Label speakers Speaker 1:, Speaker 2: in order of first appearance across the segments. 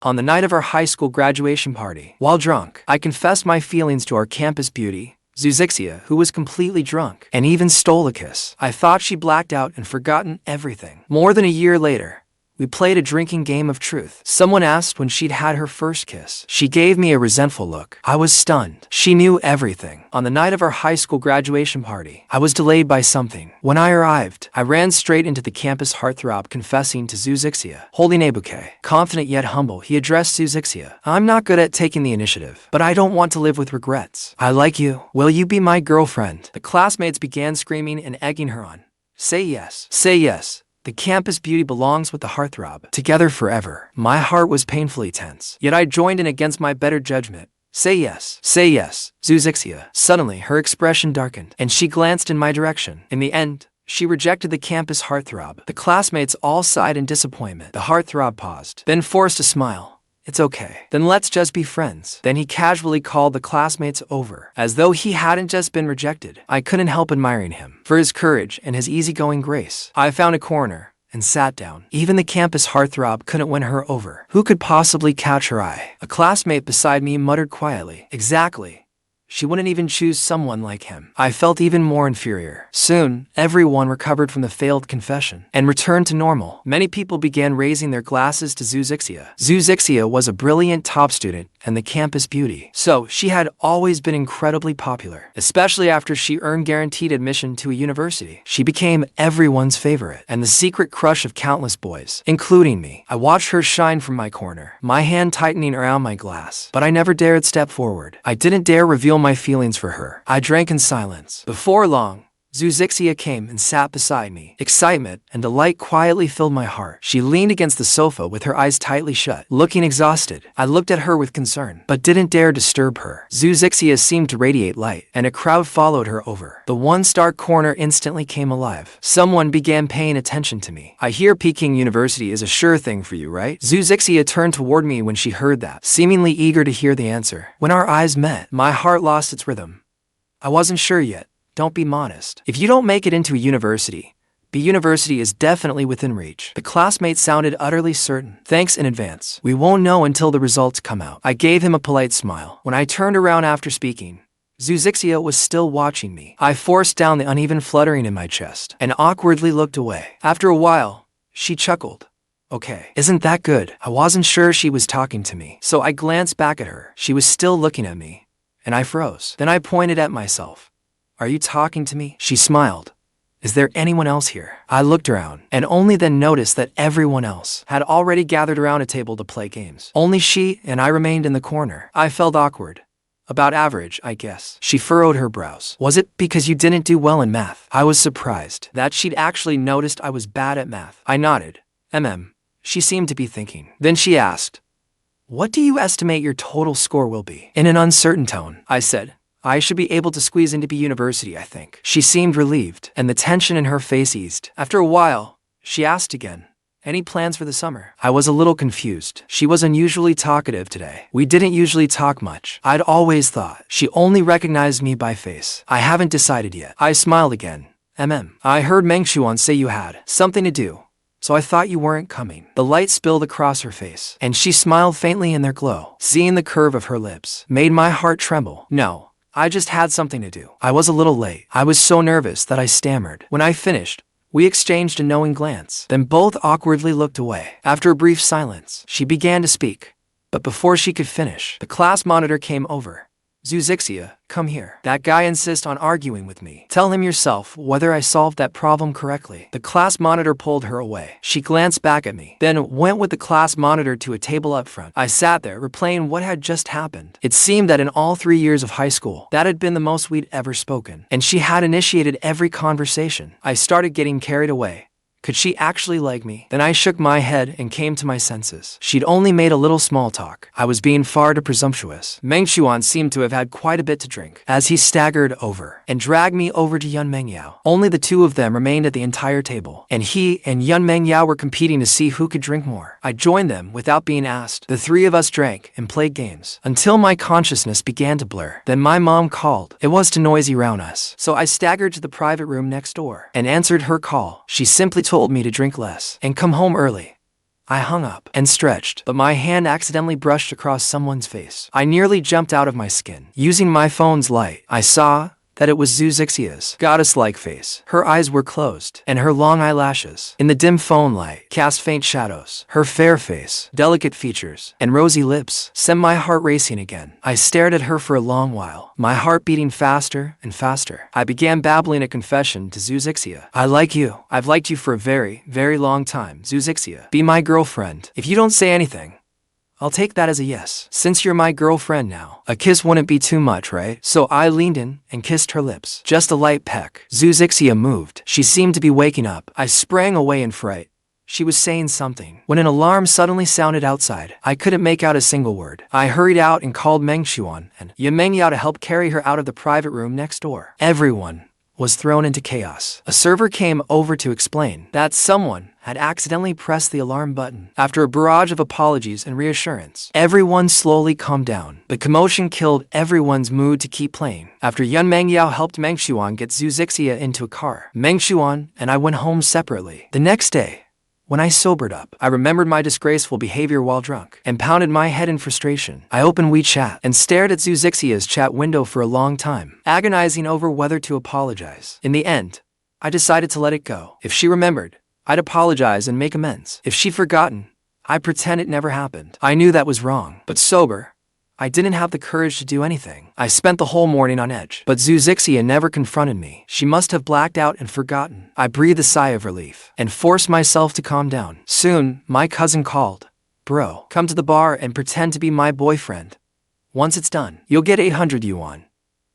Speaker 1: On the night of our high school graduation party, while drunk, I confessed my feelings to our campus beauty, Zhixia, who was completely drunk, and even stole a kiss. I thought she blacked out and forgotten everything. More than a year later, we played a drinking game of truth. Someone asked when she'd had her first kiss. She gave me a resentful look. I was stunned. She knew everything. On the night of our high school graduation party, I was delayed by something. When I arrived, I ran straight into the campus heartthrob confessing to Zhixia. Holding a bouquet, confident yet humble, he addressed Zhixia. I'm not good at taking the initiative, but I don't want to live with regrets. I like you. Will you be my girlfriend? The classmates began screaming and egging her on. Say yes. Say yes. The campus beauty belongs with the heartthrob. Together forever. My heart was painfully tense. Yet I joined in against my better judgment. Say yes. Say yes. Zhixia. Suddenly, her expression darkened, and she glanced in my direction. In the end, she rejected the campus heartthrob. The classmates all sighed in disappointment. The heartthrob paused, then forced a smile. It's okay. Then let's just be friends. Then he casually called the classmates over, as though he hadn't just been rejected. I couldn't help admiring him for his courage and his easygoing grace. I found a corner and sat down. Even the campus heartthrob couldn't win her over. Who could possibly catch her eye? A classmate beside me muttered quietly, exactly. She wouldn't even choose someone like him. I felt even more inferior. Soon, everyone recovered from the failed confession and returned to normal. Many people began raising their glasses to Zhixia. Zhixia was a brilliant top student and the campus beauty, so she had always been incredibly popular, especially after she earned guaranteed admission to a university. She became everyone's favorite and the secret crush of countless boys, including me. I watched her shine from my corner, my hand tightening around my glass, but I never dared step forward. I didn't dare reveal my feelings for her. I drank in silence. Before long, Zhixia came and sat beside me. Excitement and delight quietly filled my heart. She leaned against the sofa with her eyes tightly shut, looking exhausted. I looked at her with concern, but didn't dare disturb her. Zhixia seemed to radiate light, and a crowd followed her over. The once dark corner instantly came alive. Someone began paying attention to me. I hear Peking University is a sure thing for you, right? Zhixia turned toward me when she heard that, seemingly eager to hear the answer. When our eyes met, my heart lost its rhythm. I wasn't sure yet. Don't be modest. If you don't make it into a university, the university is definitely within reach. The classmate sounded utterly certain. Thanks in advance. We won't know until the results come out. I gave him a polite smile. When I turned around after speaking, Zhixia was still watching me. I forced down the uneven fluttering in my chest and awkwardly looked away. After a while, she chuckled. Okay, isn't that good? I wasn't sure she was talking to me, so I glanced back at her. She was still looking at me, and I froze. Then I pointed at myself. Are you talking to me? She smiled. Is there anyone else here? I looked around, and only then noticed that everyone else had already gathered around a table to play games. Only she and I remained in the corner. I felt awkward. About average, I guess. She furrowed her brows. Was it because you didn't do well in math? I was surprised that she'd actually noticed I was bad at math. I nodded. She seemed to be thinking. Then she asked, what do you estimate your total score will be? In an uncertain tone, I said, I should be able to squeeze into B University, I think. She seemed relieved, and the tension in her face eased. After a while, she asked again, any plans for the summer? I was a little confused. She was unusually talkative today. We didn't usually talk much. I'd always thought she only recognized me by face. I haven't decided yet. I smiled again. I heard NGÓN say you had something to do, so I thought you weren't coming. The light spilled across her face, and she smiled faintly in their glow. Seeing the curve of her lips made my heart tremble. No. I just had something to do. I was a little late. I was so nervous that I stammered. When I finished, we exchanged a knowing glance, then both awkwardly looked away. After a brief silence, she began to speak, but before she could finish, the class monitor came over. Zhixia, come here. That guy insists on arguing with me. Tell him yourself whether I solved that problem correctly. The class monitor pulled her away. She glanced back at me, then went with the class monitor to a table up front. I sat there, replaying what had just happened. It seemed that in all 3 years of high school, that had been the most we'd ever spoken, and she had initiated every conversation. I started getting carried away. Could she actually like me? Then I shook my head and came to my senses. She'd only made a little small talk. I was being far too presumptuous. NGÓN seemed to have had quite a bit to drink, as he staggered over and dragged me over to Yun Mengyao. Only the two of them remained at the entire table, and he and Yun Mengyao were competing to see who could drink more. I joined them without being asked. The three of us drank and played games until my consciousness began to blur. Then my mom called. It was too noisy around us, so I staggered to the private room next door and answered her call. She simply told me to drink less and come home early. I hung up and stretched, but my hand accidentally brushed across someone's face. I nearly jumped out of my skin. Using my phone's light, I saw that it was Zhixia's goddess-like face. Her eyes were closed, and her long eyelashes, in the dim phone light, cast faint shadows. Her fair face, delicate features, and rosy lips sent my heart racing again. I stared at her for a long while, my heart beating faster and faster. I began babbling a confession to Zhixia. I like you. I've liked you for a very, very long time, Zhixia. Be my girlfriend. If you don't say anything, I'll take that as a yes. Since you're my girlfriend now, a kiss wouldn't be too much, right? So I leaned in and kissed her lips. Just a light peck. Zhixia moved. She seemed to be waking up. I sprang away in fright. She was saying something when an alarm suddenly sounded outside. I couldn't make out a single word. I hurried out and called Mengxuan and Yan Mengyao to help carry her out of the private room next door. Everyone was thrown into chaos. A server came over to explain that someone had accidentally pressed the alarm button. After a barrage of apologies and reassurance, everyone slowly calmed down. The commotion killed everyone's mood to keep playing. After Yan Mengyao helped Mengxuan get Zhixia into a car, Mengxuan and I went home separately. The next day, when I sobered up, I remembered my disgraceful behavior while drunk and pounded my head in frustration. I opened WeChat and stared at Zhixia's chat window for a long time, agonizing over whether to apologize. In the end, I decided to let it go. If she remembered, I'd apologize and make amends. If she'd forgotten, I'd pretend it never happened. I knew that was wrong, but sober, I didn't have the courage to do anything. I spent the whole morning on edge, but Zhixia never confronted me. She must have blacked out and forgotten. I breathed a sigh of relief and forced myself to calm down. Soon, my cousin called. Bro, come to the bar and pretend to be my boyfriend. Once it's done, you'll get 800 yuan.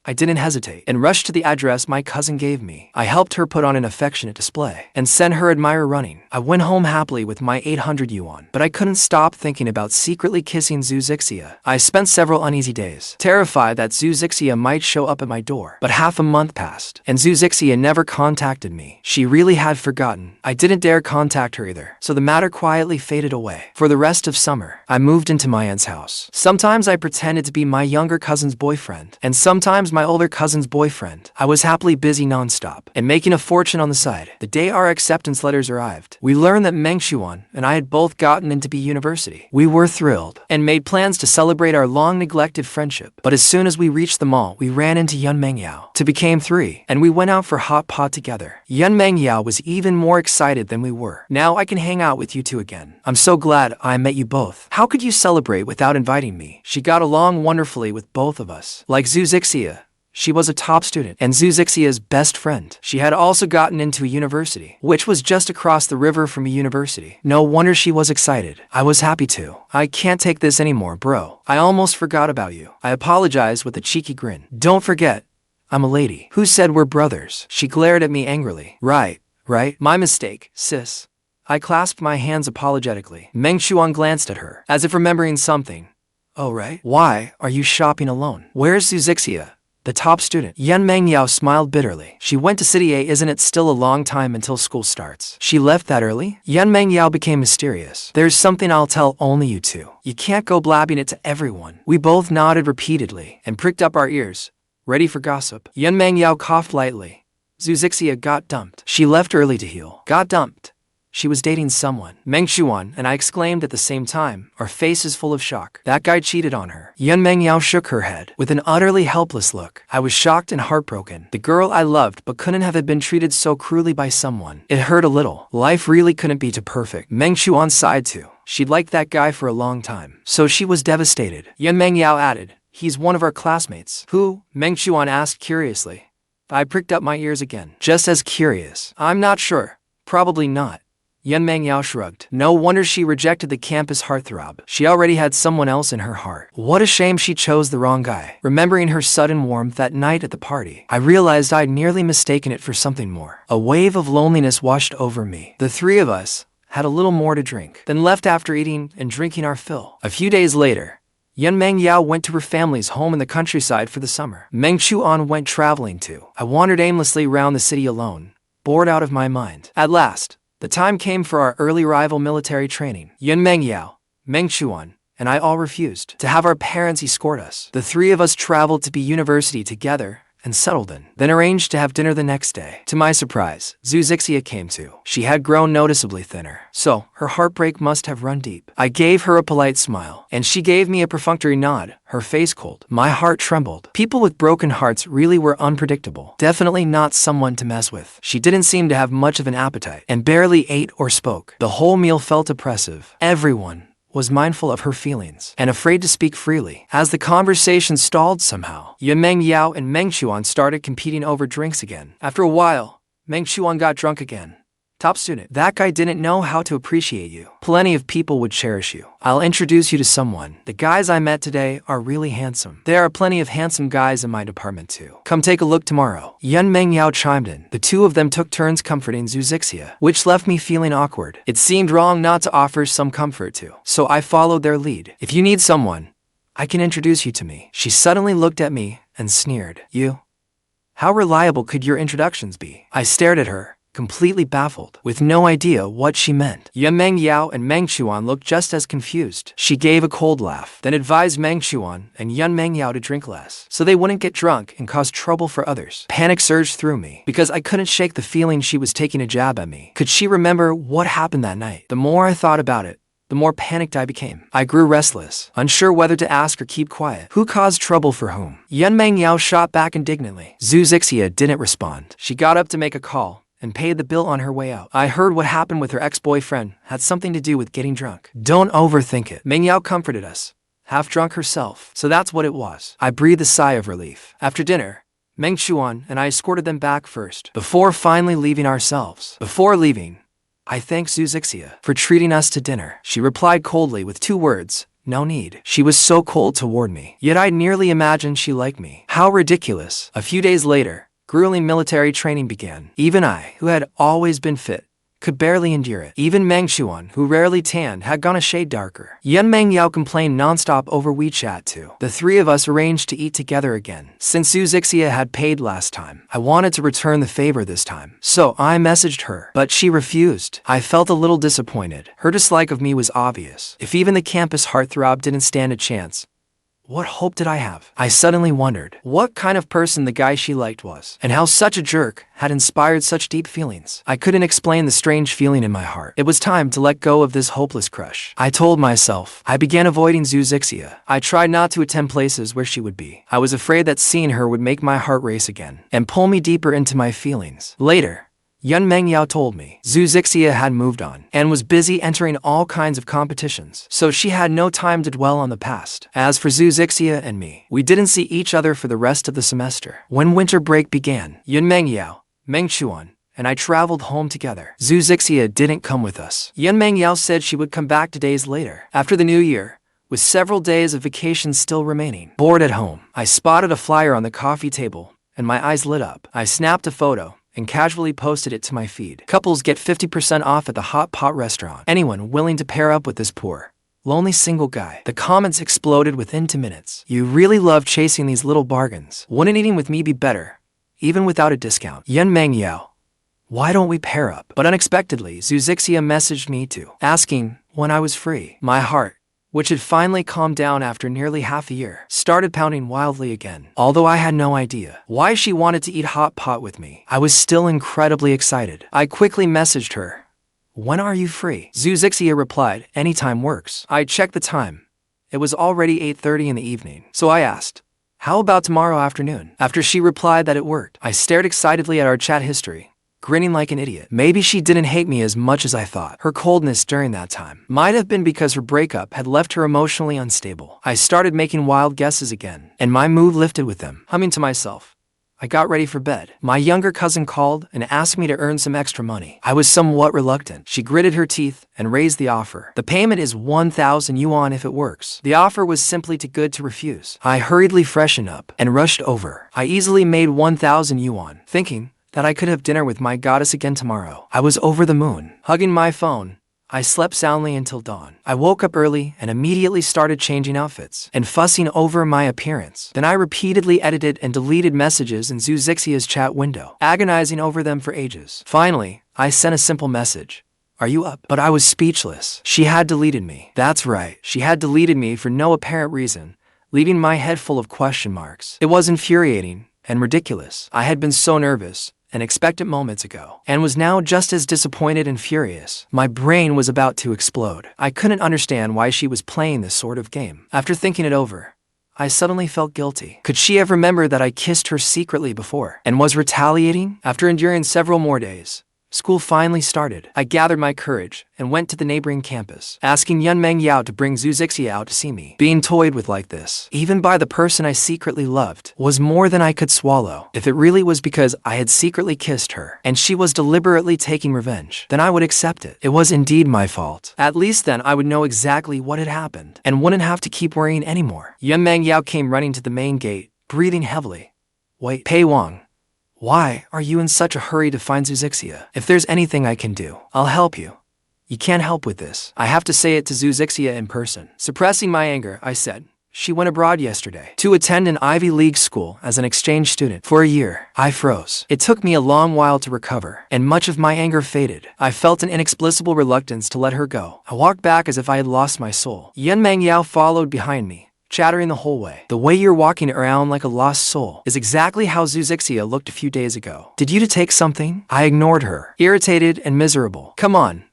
Speaker 1: I didn't hesitate and rushed to the address my cousin gave me. I helped her put on an affectionate display and sent her admirer running. I went home happily with my 800 yuan, but I couldn't stop thinking about secretly kissing Zhixia. I spent several uneasy days, terrified that Zhixia might show up at my door. But half a month passed, and Zhixia never contacted me. She really had forgotten. I didn't dare contact her either, so the matter quietly faded away. For the rest of summer, I moved into my aunt's house. Sometimes I pretended to be my younger cousin's boyfriend, and sometimes my older cousin's boyfriend. I was happily busy nonstop and making a fortune on the side. The day our acceptance letters arrived, we learned that Mengxuan and I had both gotten into B university. We were thrilled and made plans to celebrate our long-neglected friendship. But as soon as we reached the mall, we ran into Yan Mengyao. Two became three, and we went out for hot pot together. Yan Mengyao was even more excited than we were. Now I can hang out with you two again. I'm so glad I met you both. How could you celebrate without inviting me? She got along wonderfully with both of us. Like Zhixia, she was a top student and Zhixia's best friend. She had also gotten into a university, which was just across the river from a university. No wonder she was excited. I was happy too. I can't take this anymore, bro. I almost forgot about you. I apologized with a cheeky grin. Don't forget, I'm a lady. Who said we're brothers? She glared at me angrily. Right. My mistake, sis. I clasped my hands apologetically. Mengxuan glanced at her, as if remembering something. Oh, right. Why are you shopping alone? Where's Zhixia, the top student? Yan Mengyao smiled bitterly. She went to City A. Isn't it still a long time until school starts? She left that early? Yan Mengyao became mysterious. There's something I'll tell only you two. You can't go blabbing it to everyone. We both nodded repeatedly and pricked up our ears, ready for gossip. Yan Mengyao coughed lightly. Zhixia got dumped. She left early to heal. Got dumped. She was dating someone. Mengxuan and I exclaimed at the same time, our faces full of shock. That guy cheated on her. Yan Mengyao shook her head with an utterly helpless look. I was shocked and heartbroken. The girl I loved but couldn't have been treated so cruelly by someone. It hurt a little. Life really couldn't be too perfect. Mengxuan sighed too. She'd liked that guy for a long time, so she was devastated. Yan Mengyao added, he's one of our classmates. Who? Mengxuan asked curiously. I pricked up my ears again, just as curious. I'm not sure. Probably not. Yan Mengyao shrugged. No wonder she rejected the campus heartthrob. She already had someone else in her heart. What a shame she chose the wrong guy. Remembering her sudden warmth that night at the party, I realized I'd nearly mistaken it for something more. A wave of loneliness washed over me. The three of us had a little more to drink, then left after eating and drinking our fill. A few days later, Yan Mengyao went to her family's home in the countryside for the summer. Mengxuan went traveling too. I wandered aimlessly around the city alone, bored out of my mind. At last, the time came for our early arrival military training. Yan Mengyao, Mengxuan, and I all refused to have our parents escort us. The three of us traveled to B university together and settled in, then arranged to have dinner the next day. To my surprise, Zhixia came too. She had grown noticeably thinner, so her heartbreak must have run deep. I gave her a polite smile, and she gave me a perfunctory nod, her face cold. My heart trembled. People with broken hearts really were unpredictable. Definitely not someone to mess with. She didn't seem to have much of an appetite, and barely ate or spoke. The whole meal felt oppressive. Everyone was mindful of her feelings and afraid to speak freely. As the conversation stalled somehow, Meng Yao and Meng Chuan started competing over drinks again. After a while, Meng Chuan got drunk again. Top student. That guy didn't know how to appreciate you. Plenty of people would cherish you. I'll introduce you to someone. The guys I met today are really handsome. There are plenty of handsome guys in my department too. Come take a look tomorrow. Meng Yao chimed in. The two of them took turns comforting Zhixia, which left me feeling awkward. It seemed wrong not to offer some comfort too, so I followed their lead. If you need someone, I can introduce you to me. She suddenly looked at me and sneered. You? How reliable could your introductions be? I stared at her, completely baffled, with no idea what she meant. Meng Yao and Meng Chuan looked just as confused. She gave a cold laugh, then advised Meng Chuan and Meng Yao to drink less, so they wouldn't get drunk and cause trouble for others. Panic surged through me, because I couldn't shake the feeling she was taking a jab at me. Could she remember what happened that night? The more I thought about it, the more panicked I became. I grew restless, unsure whether to ask or keep quiet. Who caused trouble for whom? Meng Yao shot back indignantly. Zhixia didn't respond. She got up to make a call and paid the bill on her way out. I heard what happened with her ex-boyfriend had something to do with getting drunk. Don't overthink it. Meng Yao comforted us, half drunk herself. So that's what it was. I breathed a sigh of relief. After dinner, Meng Chuan and I escorted them back first, before finally leaving ourselves. Before leaving, I thanked Zhixia for treating us to dinner. She replied coldly with 2 words. No need. She was so cold toward me, yet I nearly imagined she liked me. How ridiculous. A few days later, grueling military training began. Even I, who had always been fit, could barely endure it. Even Meng Chuan, who rarely tanned, had gone a shade darker. Meng Yao complained nonstop over WeChat too. The 3 of us arranged to eat together again. Since Zhixia had paid last time, I wanted to return the favor this time. So I messaged her, but she refused. I felt a little disappointed. Her dislike of me was obvious. If even the campus heartthrob didn't stand a chance, what hope did I have? I suddenly wondered what kind of person the guy she liked was, and how such a jerk had inspired such deep feelings. I couldn't explain the strange feeling in my heart. It was time to let go of this hopeless crush. I told myself. I began avoiding Zhixia. I tried not to attend places where she would be. I was afraid that seeing her would make my heart race again, and pull me deeper into my feelings. Later, Meng Yao told me Zhixia had moved on and was busy entering all kinds of competitions, so she had no time to dwell on the past. As for Zhixia and me, we didn't see each other for the rest of the semester. When winter break began, Meng Yao, Meng Chuan, and I traveled home together. Zhixia didn't come with us. Meng Yao said she would come back 2 days later, after the new year, with several days of vacation still remaining. Bored at home, I spotted a flyer on the coffee table, and my eyes lit up. I snapped a photo and casually posted it to my feed. Couples get 50% off at the hot pot restaurant. Anyone willing to pair up with this poor, lonely single guy? The comments exploded within 2 minutes. You really love chasing these little bargains. Wouldn't eating with me be better, even without a discount? Meng Yao, why don't we pair up? But unexpectedly, Zhixia messaged me too, asking when I was free. My heart, which had finally calmed down after nearly half a year, started pounding wildly again. Although I had no idea why she wanted to eat hot pot with me, I was still incredibly excited. I quickly messaged her. When are you free? Zhixia replied, anytime works. I checked the time. It was already 8:30 in the evening, so I asked, how about tomorrow afternoon? After she replied that it worked, I stared excitedly at our chat history, grinning like an idiot. Maybe she didn't hate me as much as I thought. Her coldness during that time might have been because her breakup had left her emotionally unstable. I started making wild guesses again, and my mood lifted with them. Humming to myself, I got ready for bed. My younger cousin called and asked me to earn some extra money. I was somewhat reluctant. She gritted her teeth and raised the offer. The payment is 1,000 yuan if it works. The offer was simply too good to refuse. I hurriedly freshened up and rushed over. I easily made 1,000 yuan, thinking that I could have dinner with my goddess again tomorrow. I was over the moon. Hugging my phone, I slept soundly until dawn. I woke up early and immediately started changing outfits and fussing over my appearance. Then I repeatedly edited and deleted messages in Zhixia's chat window, agonizing over them for ages. Finally, I sent a simple message. Are you up? But I was speechless. She had deleted me. That's right, she had deleted me for no apparent reason, leaving my head full of question marks. It was infuriating, and ridiculous. I had been so nervous and expectant moments ago, and was now just as disappointed and furious. My brain was about to explode. I couldn't understand why she was playing this sort of game. After thinking it over, I suddenly felt guilty. Could she have remembered that I kissed her secretly before and was retaliating? After enduring several more days, school finally started. I gathered my courage and went to the neighboring campus, asking Yunmeng Yao to bring Zhixia out to see me. Being toyed with like this, even by the person I secretly loved, was more than I could swallow. If it really was because I had secretly kissed her, and she was deliberately taking revenge, then I would accept it. It was indeed my fault. At least then I would know exactly what had happened, and wouldn't have to keep worrying anymore. Yunmeng Yao came running to the main gate, breathing heavily. Wait, Pei Wang. Why are you in such a hurry to find Zhixia? If there's anything I can do, I'll help you. You can't help with this. I have to say it to Zhixia in person. Suppressing my anger, I said, she went abroad yesterday to attend an Ivy League school as an exchange student for a year. I froze. It took me a long while to recover, and much of my anger faded. I felt an inexplicable reluctance to let her go. I walked back as if I had lost my soul. Yunmeng Yao followed behind me, chattering the whole way. The way you're walking around like a lost soul is exactly how Zhixia looked a few days ago. Did you take something? I ignored her, irritated and miserable. Come on.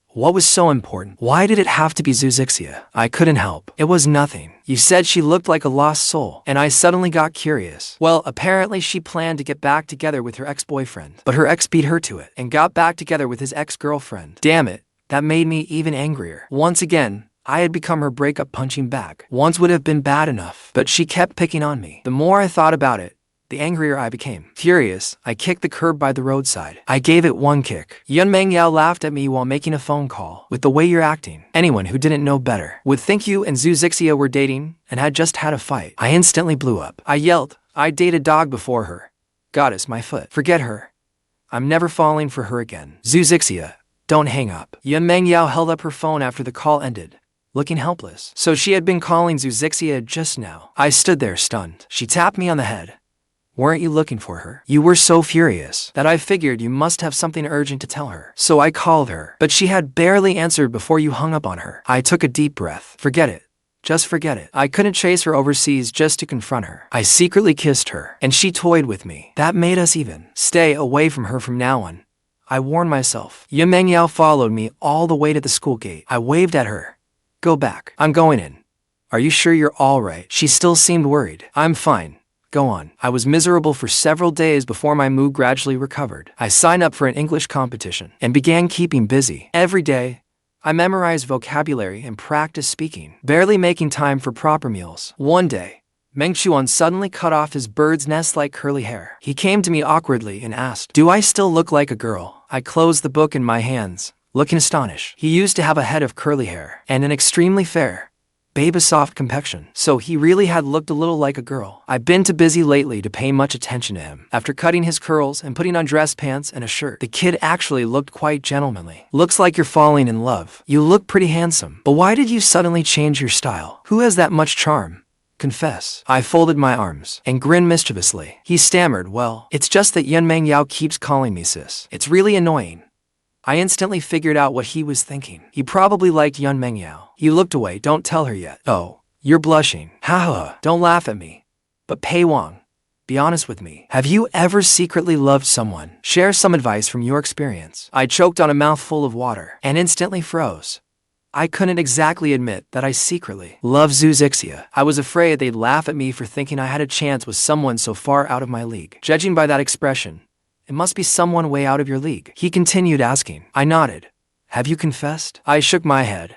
Speaker 1: What was so important? Why did it have to be Zhixia? I couldn't help. It was nothing. You said she looked like a lost soul, and I suddenly got curious. Well, apparently she planned to get back together with her ex-boyfriend, but her ex beat her to it and got back together with his ex-girlfriend. Damn it, that made me even angrier. Once again, I had become her breakup punching bag. Once would have been bad enough, but she kept picking on me. The more I thought about it, the angrier I became. Furious, I kicked the curb by the roadside. I gave it one kick. Yunmeng Yao laughed at me while making a phone call. With the way you're acting, anyone who didn't know better would think you and Zhixia were dating and had just had a fight. I instantly blew up. I yelled, I'd date a dog before her. Goddess, my foot. Forget her. I'm never falling for her again. Zhixia, don't hang up. Yunmeng Yao held up her phone after the call ended, looking helpless. So she had been calling Zhixia just now. I stood there stunned. She tapped me on the head. Weren't you looking for her? You were so furious that I figured you must have something urgent to tell her. So I called her, but she had barely answered before you hung up on her. I took a deep breath. Forget it. Just forget it. I couldn't chase her overseas just to confront her. I secretly kissed her, and she toyed with me. That made us even. Stay away from her from now on, I warned myself. Yunmeng Yao followed me all the way to the school gate. I waved at her. Go back. I'm going in. Are you sure you're all right? She still seemed worried. I'm fine. Go on. I was miserable for several days before my mood gradually recovered. I signed up for an English competition and began keeping busy. Every day, I memorized vocabulary and practiced speaking, barely making time for proper meals. One day, Meng Chuan suddenly cut off his bird's nest-like curly hair. He came to me awkwardly and asked, "Do I still look like a girl?" I closed the book in my hands, looking astonished. He used to have a head of curly hair and an extremely fair, baby-soft complexion, so he really had looked a little like a girl. I've been too busy lately to pay much attention to him. After cutting his curls and putting on dress pants and a shirt, the kid actually looked quite gentlemanly. Looks like you're falling in love. You look pretty handsome, but why did you suddenly change your style? Who has that much charm? Confess. I folded my arms and grinned mischievously. He stammered, "Well, it's just that Yunmeng Yao keeps calling me sis. It's really annoying." I instantly figured out what he was thinking. He probably liked Yunmeng Yao. He looked away. "Don't tell her yet." "Oh, you're blushing. Ha. Don't laugh at me. But Pei Wang, be honest with me. Have you ever secretly loved someone? Share some advice from your experience." I choked on a mouthful of water and instantly froze. I couldn't exactly admit that I secretly loved Zhixia. I was afraid they'd laugh at me for thinking I had a chance with someone so far out of my league. Judging by that expression, it must be someone way out of your league. He continued asking. I nodded. "Have you confessed?" I shook my head.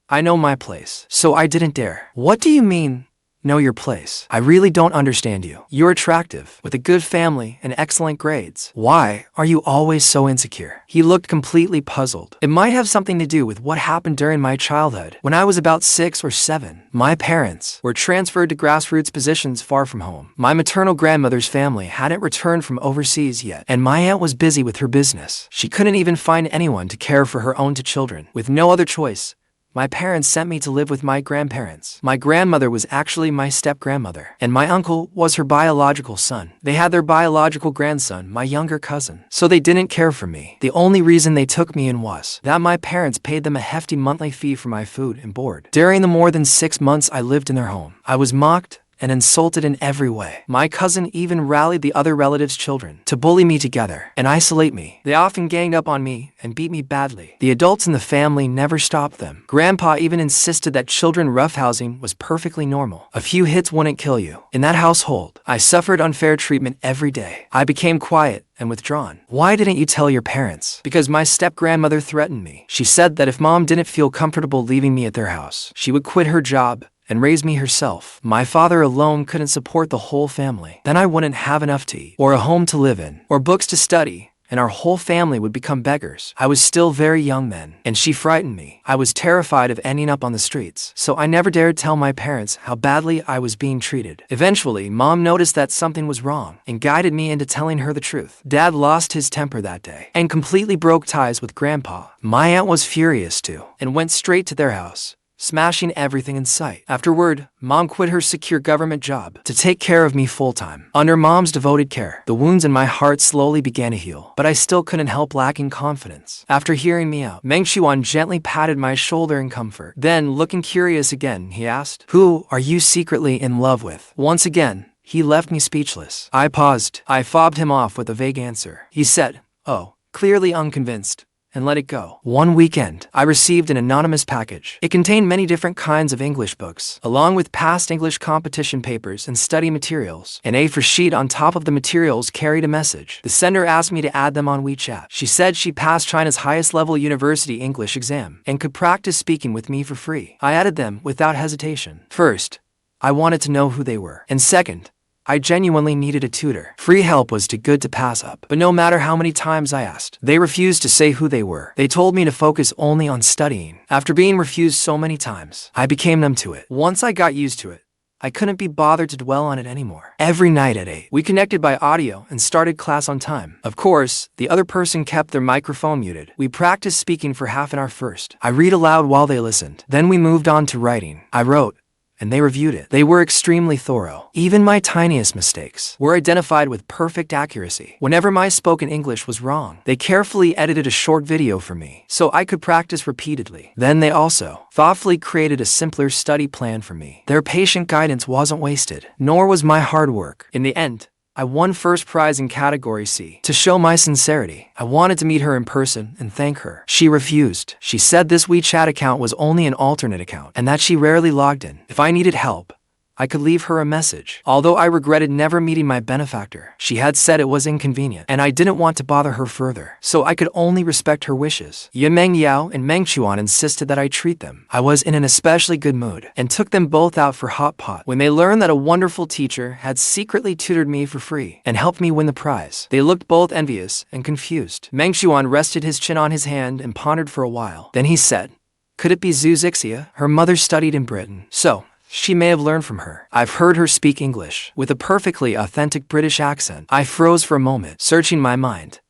Speaker 1: "I know my place, so I didn't dare." "What do you mean, know your place? I really don't understand you. You're attractive, with a good family and excellent grades. Why are you always so insecure?" He looked completely puzzled. "It might have something to do with what happened during my childhood. When I was about 6 or 7, my parents were transferred to grassroots positions far from home. My maternal grandmother's family hadn't returned from overseas yet, and my aunt was busy with her business. She couldn't even find anyone to care for her own 2 children. With no other choice, my parents sent me to live with my grandparents. My grandmother was actually my step-grandmother, and my uncle was her biological son. They had their biological grandson, my younger cousin, so they didn't care for me. The only reason they took me in was that my parents paid them a hefty monthly fee for my food and board. During the more than 6 months I lived in their home, I was mocked, and insulted in every way. My cousin even rallied the other relatives' children to bully me together and isolate me. They often ganged up on me and beat me badly. The adults in the family never stopped them. Grandpa even insisted that children roughhousing was perfectly normal. A few hits wouldn't kill you. In that household, I suffered unfair treatment every day. I became quiet and withdrawn. Why didn't you tell your parents? Because my step-grandmother threatened me. She said that if mom didn't feel comfortable leaving me at their house, she would quit her job and raise me herself. My father alone couldn't support the whole family. Then I wouldn't have enough to eat, or a home to live in, or books to study, and our whole family would become beggars. I was still very young then, and she frightened me. I was terrified of ending up on the streets, so I never dared tell my parents how badly I was being treated. Eventually, mom noticed that something was wrong and guided me into telling her the truth. Dad lost his temper that day and completely broke ties with grandpa. My aunt was furious too and went straight to their house, smashing everything in sight. Afterward, mom quit her secure government job to take care of me full-time. Under mom's devoted care, the wounds in my heart slowly began to heal, but I still couldn't help lacking confidence. After hearing me out, Meng Chuan gently patted my shoulder in comfort. Then, looking curious again, he asked, "Who are you secretly in love with?" Once again, he left me speechless. I paused. I fobbed him off with a vague answer. He said, "Oh," clearly unconvinced, and let it go. One weekend, I received an anonymous package. It contained many different kinds of English books, along with past English competition papers and study materials. An A4 sheet on top of the materials carried a message. The sender asked me to add them on WeChat. She said she passed China's highest level university English exam and could practice speaking with me for free. I added them without hesitation. First, I wanted to know who they were. And second, I genuinely needed a tutor. Free help was too good to pass up. But no matter how many times I asked, they refused to say who they were. They told me to focus only on studying. After being refused so many times, I became numb to it. Once I got used to it, I couldn't be bothered to dwell on it anymore. Every night at 8, we connected by audio and started class on time. Of course, the other person kept their microphone muted. We practiced speaking for half an hour first. I read aloud while they listened. Then we moved on to writing. I wrote, and they reviewed it. They were extremely thorough. Even my tiniest mistakes were identified with perfect accuracy. Whenever my spoken English was wrong, they carefully edited a short video for me so I could practice repeatedly. Then they also thoughtfully created a simpler study plan for me. Their patient guidance wasn't wasted, nor was my hard work. In the end, I won first prize in category C. To show my sincerity, I wanted to meet her in person and thank her. She refused. She said this WeChat account was only an alternate account and that she rarely logged in. If I needed help, I could leave her a message. Although I regretted never meeting my benefactor, she had said it was inconvenient, and I didn't want to bother her further, so I could only respect her wishes. Yan Meng Yao and Meng Chuan insisted that I treat them. I was in an especially good mood, and took them both out for hot pot. When they learned that a wonderful teacher had secretly tutored me for free and helped me win the prize, they looked both envious and confused. Meng Chuan rested his chin on his hand and pondered for a while. Then he said, "Could it be Zhixia? Her mother studied in Britain, so she may have learned from her. I've heard her speak English with a perfectly authentic British accent." I froze for a moment, searching my mind.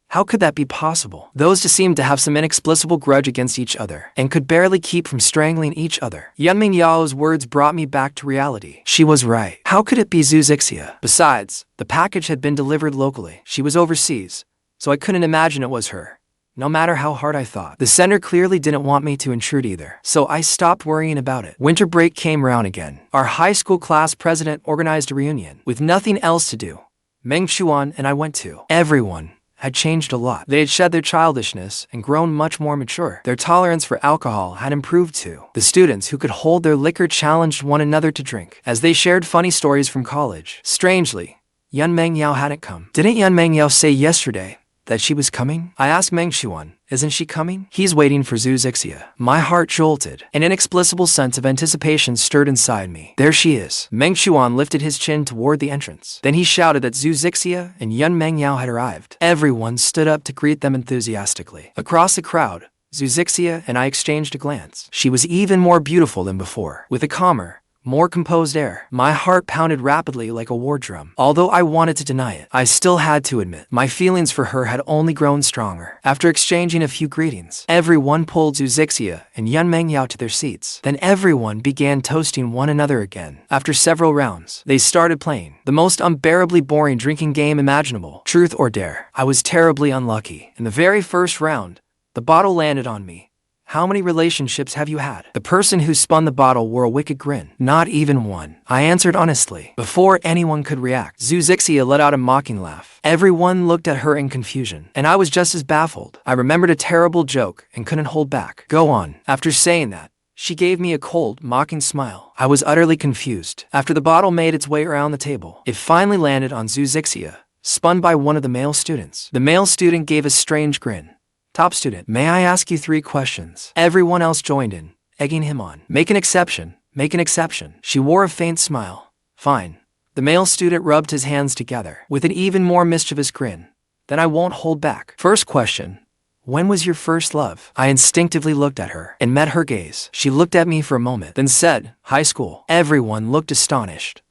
Speaker 1: How could that be possible? Those two seemed to have some inexplicable grudge against each other and could barely keep from strangling each other. Yanming Yao's words brought me back to reality. She was right. How could it be Zhixia? Besides, the package had been delivered locally. She was overseas, so I couldn't imagine it was her. No matter how hard I thought, the sender clearly didn't want me to intrude either, so I stopped worrying about it. Winter break came round again. Our high school class president organized a reunion. With nothing else to do, Meng Chuan and I went to. Everyone had changed a lot. They had shed their childishness and grown much more mature. Their tolerance for alcohol had improved too. The students who could hold their liquor challenged one another to drink, as they shared funny stories from college. Strangely, Yan Meng Yao hadn't come. Didn't Yan Meng Yao say yesterday that she was coming? I asked Meng Chuan, "Isn't she coming?" "He's waiting for Zhixia." My heart jolted. An inexplicable sense of anticipation stirred inside me. There she is. Meng Chuan lifted his chin toward the entrance. Then he shouted that Zhixia and Yan Meng Yao had arrived. Everyone stood up to greet them enthusiastically. Across the crowd, Zhixia and I exchanged a glance. She was even more beautiful than before, with a calmer, more composed air. My heart pounded rapidly like a war drum. Although I wanted to deny it, I still had to admit my feelings for her had only grown stronger. After exchanging a few greetings, everyone pulled Zhixia and Yan Meng Yao to their seats. Then everyone began toasting one another again. After several rounds, they started playing the most unbearably boring drinking game imaginable, Truth or Dare. I was terribly unlucky. In the very first round, the bottle landed on me, How many relationships have you had? The person who spun the bottle wore a wicked grin. Not even one. I answered honestly. Before anyone could react, Zhixia let out a mocking laugh. Everyone looked at her in confusion, and I was just as baffled. I remembered a terrible joke and couldn't hold back. Go on. After saying that, she gave me a cold, mocking smile. I was utterly confused. After the bottle made its way around the table, it finally landed on Zhixia, spun by one of the male students. The male student gave a strange grin. Top student, may I ask you 3 questions? Everyone else joined in, egging him on. Make an exception. Make an exception. She wore a faint smile. Fine. The male student rubbed his hands together with an even more mischievous grin. Then I won't hold back. First question. When was your first love? I instinctively looked at her and met her gaze. She looked at me for a moment, then said, high school. Everyone looked astonished.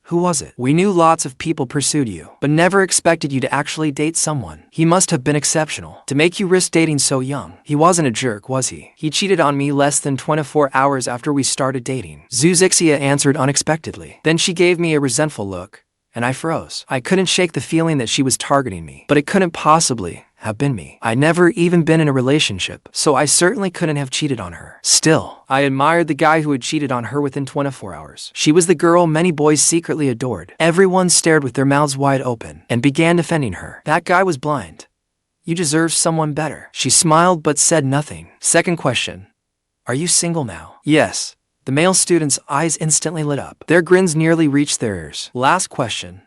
Speaker 1: Who was it? We knew lots of people pursued you, but never expected you to actually date someone. He must have been exceptional to make you risk dating so young. He wasn't a jerk, was he? He cheated on me less than 24 hours after we started dating. Zhixia answered unexpectedly. Then she gave me a resentful look, and I froze. I couldn't shake the feeling that she was targeting me, but it couldn't possibly have been me. I'd never even been in a relationship, so I certainly couldn't have cheated on her. Still, I admired the guy who had cheated on her within 24 hours. She was the girl many boys secretly adored. Everyone stared with their mouths wide open and began defending her. That guy was blind. You deserve someone better. She smiled but said nothing. Second question. Are you single now? Yes. The male student's eyes instantly lit up. Their grins nearly reached their ears. Last question.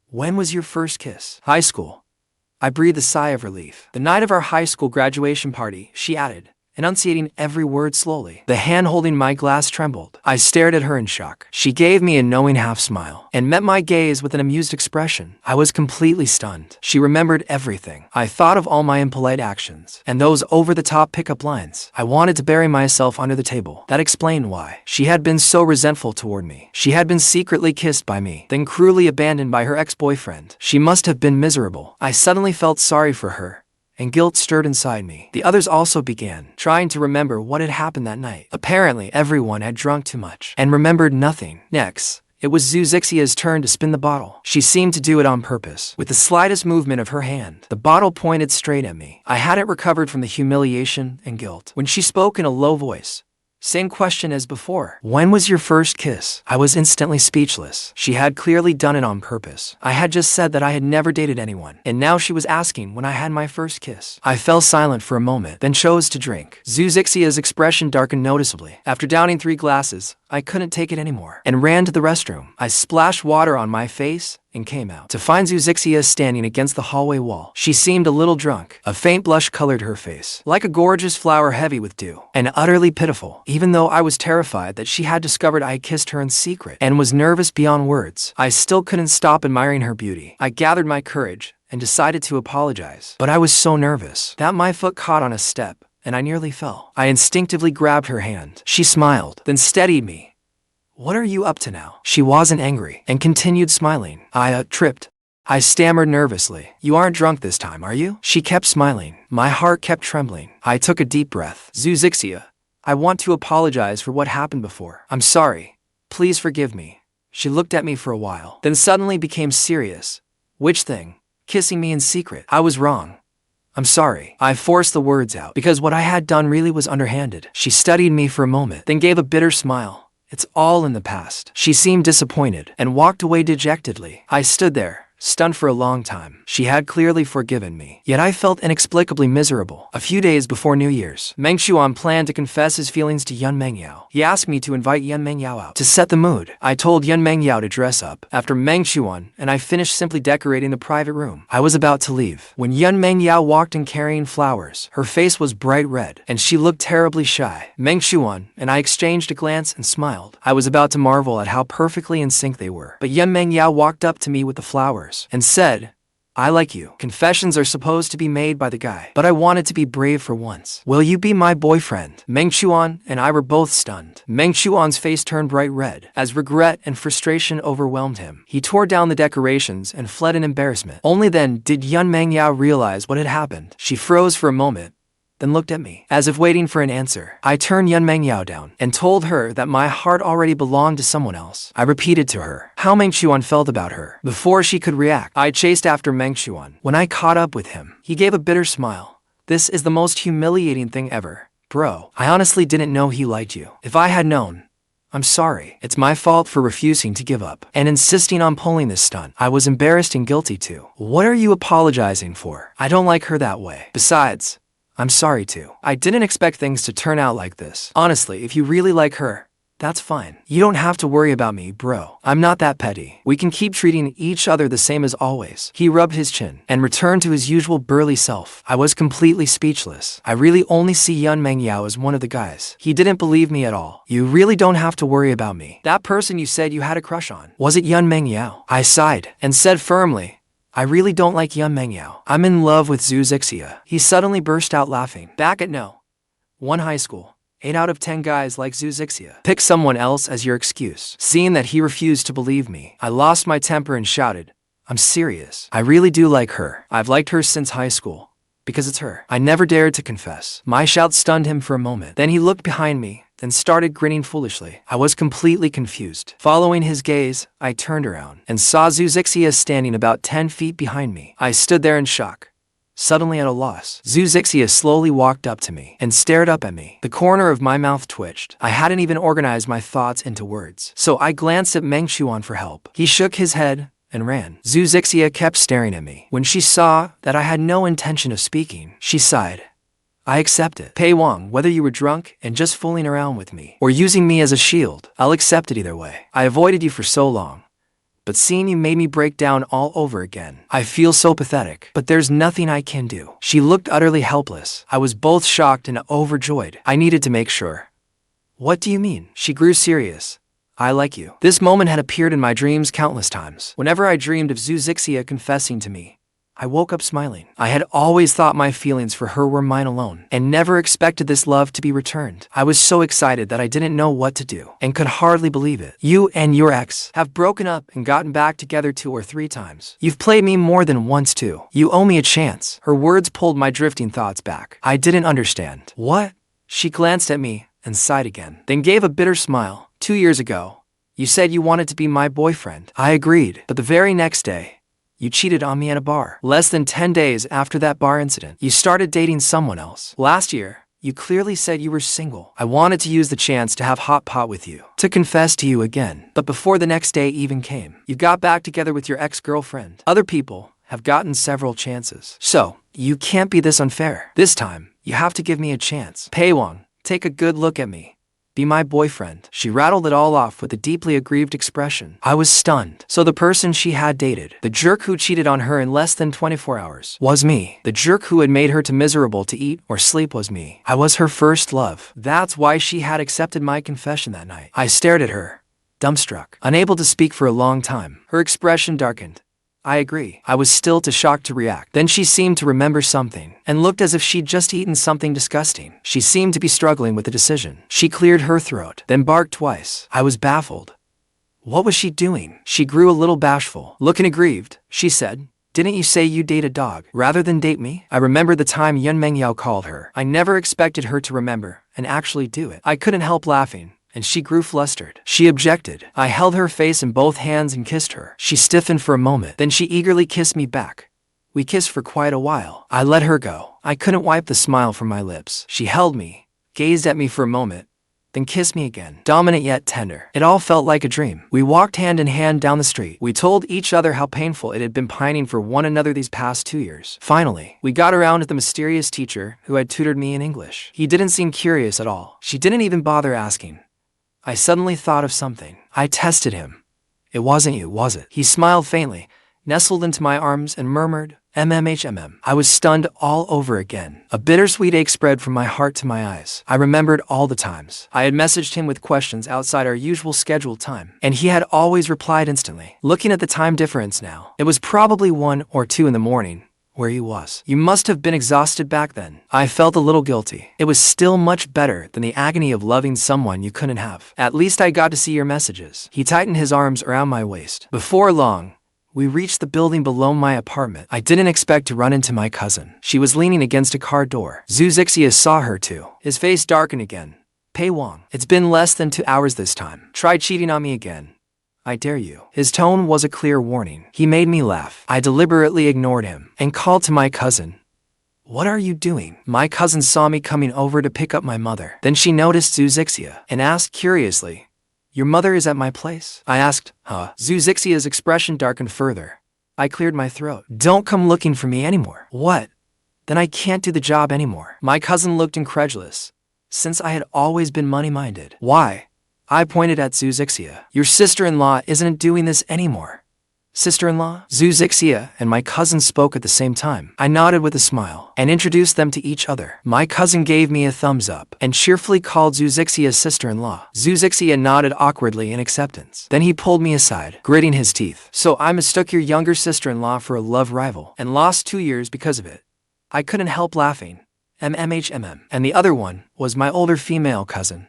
Speaker 1: When was your first kiss? High school. I breathed a sigh of relief. The night of our high school graduation party, she added, enunciating every word slowly. The hand holding my glass trembled. I stared at her in shock. She gave me a knowing half-smile and met my gaze with an amused expression. I was completely stunned. She remembered everything. I thought of all my impolite actions and those over-the-top pickup lines. I wanted to bury myself under the table. That explained why she had been so resentful toward me. She had been secretly kissed by me, then cruelly abandoned by her ex-boyfriend. She must have been miserable. I suddenly felt sorry for her, and guilt stirred inside me. The others also began trying to remember what had happened that night. Apparently, everyone had drunk too much and remembered nothing. Next, it was Zhixia's turn to spin the bottle. She seemed to do it on purpose. With the slightest movement of her hand, the bottle pointed straight at me. I hadn't recovered from the humiliation and guilt when she spoke in a low voice. Same question as before. When was your first kiss? I was instantly speechless. She had clearly done it on purpose. I had just said that I had never dated anyone, and now she was asking when I had my first kiss. I fell silent for a moment, then chose to drink. Zhixia's expression darkened noticeably. After downing 3 glasses, I couldn't take it anymore and ran to the restroom. I splashed water on my face and came out to find Zhixia standing against the hallway wall. She seemed a little drunk. A faint blush colored her face, like a gorgeous flower heavy with dew, and utterly pitiful. Even though I was terrified that she had discovered I had kissed her in secret and was nervous beyond words, I still couldn't stop admiring her beauty. I gathered my courage and decided to apologize, but I was so nervous that my foot caught on a step and I nearly fell. I instinctively grabbed her hand. She smiled, then steadied me. What are you up to now? She wasn't angry and continued smiling. I tripped. I stammered nervously. You aren't drunk this time, are you? She kept smiling. My heart kept trembling. I took a deep breath. Zhixia, I want to apologize for what happened before. I'm sorry. Please forgive me. She looked at me for a while, then suddenly became serious. Which thing? Kissing me in secret. I was wrong. I'm sorry. I forced the words out because what I had done really was underhanded. She studied me for a moment, then gave a bitter smile. It's all in the past. She seemed disappointed and walked away dejectedly. I stood there, stunned for a long time. She had clearly forgiven me, yet I felt inexplicably miserable. A few days before New Year's, Meng Xuan planned to confess his feelings to Yun Mengyao. He asked me to invite Yun Mengyao out to set the mood. I told Yun Mengyao to dress up. After Meng Xuan and I finished simply decorating the private room, I was about to leave when Yun Mengyao walked in carrying flowers. Her face was bright red, and she looked terribly shy. Meng Xuan and I exchanged a glance and smiled. I was about to marvel at how perfectly in sync they were, but Yun Mengyao walked up to me with the flowers and said, I like you. Confessions are supposed to be made by the guy, but I wanted to be brave for once. Will you be my boyfriend? Meng Xuan and I were both stunned. Meng Xuan's face turned bright red as regret and frustration overwhelmed him. He tore down the decorations and fled in embarrassment. Only then did Yun Mengyao realize what had happened. She froze for a moment, then looked at me, as if waiting for an answer. I turned Yun Mengyao down and told her that my heart already belonged to someone else. I repeated to her how Meng Xuan felt about her. Before she could react, I chased after Meng Xuan. When I caught up with him, he gave a bitter smile. This is the most humiliating thing ever. Bro, I honestly didn't know he liked you. If I had known, I'm sorry. It's my fault for refusing to give up and insisting on pulling this stunt. I was embarrassed and guilty too. What are you apologizing for? I don't like her that way. Besides, I'm sorry too. I didn't expect things to turn out like this. Honestly, if you really like her, that's fine. You don't have to worry about me, bro. I'm not that petty. We can keep treating each other the same as always. He rubbed his chin and returned to his usual burly self. I was completely speechless. I really only see Yun Mengyao as one of the guys. He didn't believe me at all. You really don't have to worry about me. That person you said you had a crush on, was it Yun Mengyao? I sighed and said firmly, I really don't like Yun Mengyao. I'm in love with Zhixia. He suddenly burst out laughing. Back at one high school, 8 out of 10 guys like Zhixia pick someone else as your excuse. Seeing that he refused to believe me, I lost my temper and shouted, I'm serious. I really do like her. I've liked her since high school. Because it's her. I never dared to confess. My shout stunned him for a moment. Then he looked behind me, then started grinning foolishly. I was completely confused. Following his gaze, I turned around and saw Zhixia standing about 10 feet behind me. I stood there in shock. Suddenly at a loss, Zhixia slowly walked up to me and stared up at me. The corner of my mouth twitched. I hadn't even organized my thoughts into words. So I glanced at Meng Chuan for help. He shook his head and ran. Zhixia kept staring at me. When she saw that I had no intention of speaking, she sighed. I accept it. Pei Wang, whether you were drunk and just fooling around with me or using me as a shield, I'll accept it either way. I avoided you for so long, but seeing you made me break down all over again. I feel so pathetic, but there's nothing I can do. She looked utterly helpless. I was both shocked and overjoyed. I needed to make sure. What do you mean? She grew serious. I like you. This moment had appeared in my dreams countless times. Whenever I dreamed of Zhixia confessing to me, I woke up smiling. I had always thought my feelings for her were mine alone, and never expected this love to be returned. I was so excited that I didn't know what to do, and could hardly believe it. You and your ex have broken up and gotten back together 2 or 3 times. You've played me more than once too. You owe me a chance. Her words pulled my drifting thoughts back. I didn't understand. What? She glanced at me and sighed again, then gave a bitter smile. 2 years ago, you said you wanted to be my boyfriend. I agreed, but the very next day, you cheated on me at a bar. Less than 10 days after that bar incident, you started dating someone else. Last year, you clearly said you were single. I wanted to use the chance to have hot pot with you, to confess to you again. But before the next day even came, you got back together with your ex-girlfriend. Other people have gotten several chances. So, you can't be this unfair. This time, you have to give me a chance. Pei Wang, take a good look at me. Be my boyfriend. She rattled it all off with a deeply aggrieved expression. I was stunned. So the person she had dated, the jerk who cheated on her in less than 24 hours, was me. The jerk who had made her too miserable to eat or sleep was me. I was her first love. That's why she had accepted my confession that night. I stared at her, dumbstruck, unable to speak for a long time. Her expression darkened. I agree. I was still too shocked to react. Then she seemed to remember something, and looked as if she'd just eaten something disgusting. She seemed to be struggling with the decision. She cleared her throat, then barked twice. I was baffled. What was she doing? She grew a little bashful. Looking aggrieved, she said, didn't you say you date a dog rather than date me? I remembered the time Yun Mengyao called her. I never expected her to remember and actually do it. I couldn't help laughing, and she grew flustered. She objected. I held her face in both hands and kissed her. She stiffened for a moment, then she eagerly kissed me back. We kissed for quite a while. I let her go. I couldn't wipe the smile from my lips. She held me, gazed at me for a moment, then kissed me again, dominant yet tender. It all felt like a dream. We walked hand in hand down the street. We told each other how painful it had been pining for one another these past 2 years. Finally, we got around to the mysterious teacher who had tutored me in English. He didn't seem curious at all. She didn't even bother asking. I suddenly thought of something. I tested him. It wasn't you, was it? He smiled faintly, nestled into my arms and murmured, MMHMM. I was stunned all over again. A bittersweet ache spread from my heart to my eyes. I remembered all the times I had messaged him with questions outside our usual scheduled time, and he had always replied instantly. Looking at the time difference now, it was probably 1 or 2 in the morning where he was. You must have been exhausted back then. I felt a little guilty. It was still much better than the agony of loving someone you couldn't have. At least I got to see your messages. He tightened his arms around my waist. Before long, we reached the building below my apartment. I didn't expect to run into my cousin. She was leaning against a car door. Zhixia saw her too. His face darkened again. Pei Wang, it's been less than 2 hours this time. Try cheating on me again. I dare you. His tone was a clear warning. He made me laugh. I deliberately ignored him and called to my cousin. "What are you doing?" My cousin saw me coming over to pick up my mother. Then she noticed Zhixia and asked curiously, "Your mother is at my place?" I asked, "Huh?" Zhixia's expression darkened further. I cleared my throat. "Don't come looking for me anymore." "What? Then I can't do the job anymore." My cousin looked incredulous, since I had always been money-minded. "Why?" I pointed at Zhixia. "Your sister-in-law isn't doing this anymore." "Sister-in-law?" Zhixia and my cousin spoke at the same time. I nodded with a smile and introduced them to each other. My cousin gave me a thumbs up and cheerfully called Zhixia's sister-in-law. Zhixia nodded awkwardly in acceptance. Then he pulled me aside, gritting his teeth. "So I mistook your younger sister-in-law for a love rival and lost 2 years because of it." I couldn't help laughing. MMHMM. And the other one was my older female cousin.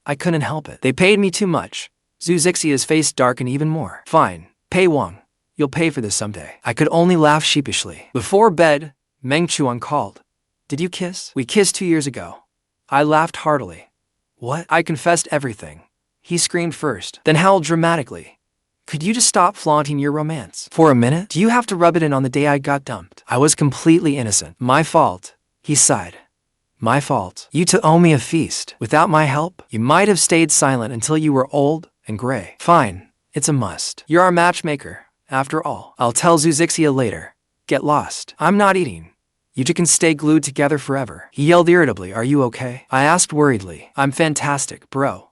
Speaker 1: I couldn't help it. "They paid me too much." Zhixia's face darkened even more. "Fine. Pay Wang. You'll pay for this someday." I could only laugh sheepishly. Before bed, Meng Chuan called. "Did you kiss?" "We kissed 2 years ago." I laughed heartily. "What?" I confessed everything. He screamed first, then howled dramatically. "Could you just stop flaunting your romance for a minute? Do you have to rub it in on the day I got dumped?" I was completely innocent. "My fault," he sighed. "My fault. You two owe me a feast. Without my help, you might have stayed silent until you were old and gray." "Fine. It's a must. You're our matchmaker. After all, I'll tell Zhixia later. Get lost." "I'm not eating. You two can stay glued together forever." He yelled irritably. "Are you okay?" I asked worriedly. "I'm fantastic, bro.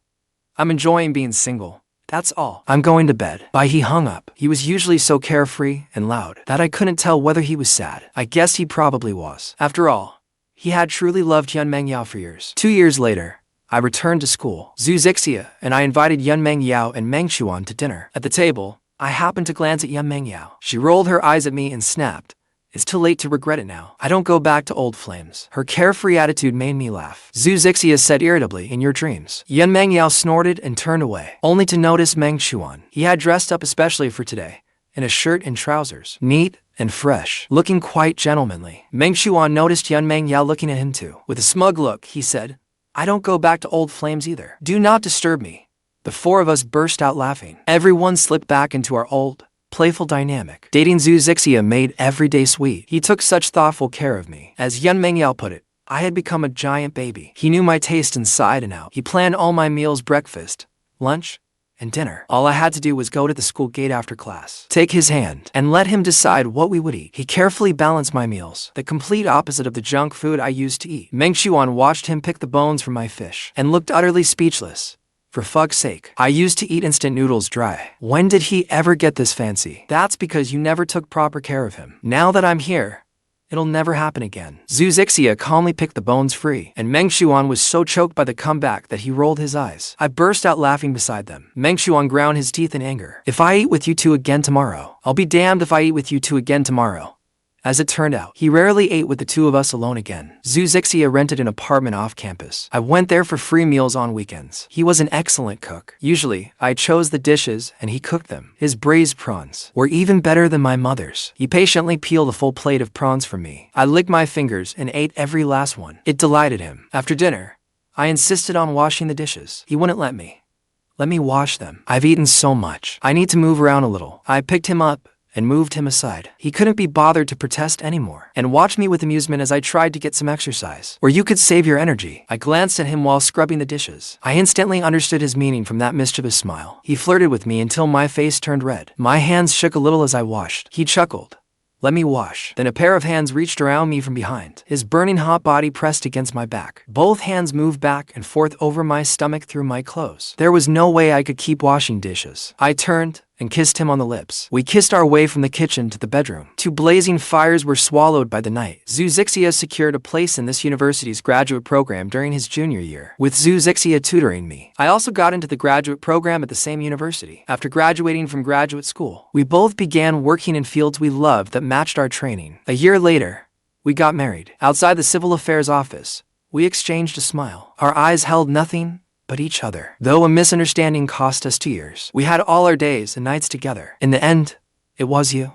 Speaker 1: I'm enjoying being single. That's all. I'm going to bed." Bye. He hung up. He was usually so carefree and loud that I couldn't tell whether he was sad. I guess he probably was. After all, he had truly loved Yun Mengyao for years. 2 years later, I returned to school. Zhixia and I invited Yun Mengyao and Meng Chuan to dinner. At the table, I happened to glance at Yun Mengyao. She rolled her eyes at me and snapped, "It's too late to regret it now. I don't go back to old flames." Her carefree attitude made me laugh. Zhixia said irritably, "In your dreams." Yun Mengyao snorted and turned away, only to notice Meng Chuan. He had dressed up especially for today, in a shirt and trousers, neat and fresh, looking quite gentlemanly. Meng Chuan noticed Yun Mengyao looking at him too. With a smug look, he said, "I don't go back to old flames either. Do not disturb me." The 4 of us burst out laughing. Everyone slipped back into our old, playful dynamic. Dating Zhixia made every day sweet. He took such thoughtful care of me. As Yun Mengyao put it, I had become a giant baby. He knew my taste inside and out. He planned all my meals, breakfast, lunch, and dinner. All I had to do was go to the school gate after class, take his hand, and let him decide what we would eat. He carefully balanced my meals, the complete opposite of the junk food I used to eat. Meng Chuan watched him pick the bones from my fish and looked utterly speechless. For fuck's sake, I used to eat instant noodles dry. When did he ever get this fancy? "That's because you never took proper care of him. Now that I'm here, it'll never happen again." Zhixia calmly picked the bones free, and Meng Chuan was so choked by the comeback that he rolled his eyes. I burst out laughing beside them. Meng Chuan ground his teeth in anger. "If I eat with you two again tomorrow, I'll be damned if I eat with you two again tomorrow." As it turned out, he rarely ate with the 2 of us alone again. Zhixia rented an apartment off campus. I went there for free meals on weekends. He was an excellent cook. Usually, I chose the dishes and he cooked them. His braised prawns were even better than my mother's. He patiently peeled a full plate of prawns for me. I licked my fingers and ate every last one. It delighted him. After dinner, I insisted on washing the dishes. He wouldn't let me. "Let me wash them. I've eaten so much. I need to move around a little." I picked him up and moved him aside. He couldn't be bothered to protest anymore, and watched me with amusement as I tried to get some exercise. "Or you could save your energy." I glanced at him while scrubbing the dishes. I instantly understood his meaning from that mischievous smile. He flirted with me until my face turned red. My hands shook a little as I washed. He chuckled. "Let me wash." Then a pair of hands reached around me from behind. His burning hot body pressed against my back. Both hands moved back and forth over my stomach through my clothes. There was no way I could keep washing dishes. I turned and kissed him on the lips. We kissed our way from the kitchen to the bedroom. 2 blazing fires were swallowed by the night. Zhixia secured a place in this university's graduate program during his junior year, with Zhixia tutoring me. I also got into the graduate program at the same university. After graduating from graduate school, we both began working in fields we loved that matched our training. A year later, we got married. Outside the civil affairs office, we exchanged a smile. Our eyes held nothing but each other. Though a misunderstanding cost us 2 years, we had all our days and nights together. In the end, it was you.